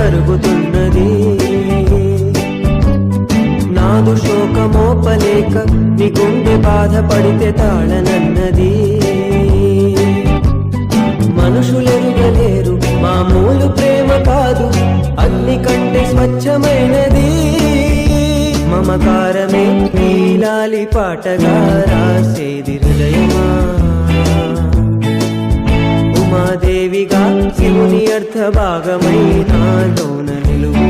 జరుగుతున్నది. నాదు శోకమోపలేక నీ గుండె బాధపడితే తాళనన్నది. మనుషులెరుగలేరు మామూలు ప్రేమ కాదు, అగ్ని కంటే స్వచ్ఛమైనది. మమకారమే ఈ లాలి పాటగా రాసేది హృదయమా. ఉమాదేవిగా శివుని అర్థ భాగమై నాలోన నిలువు.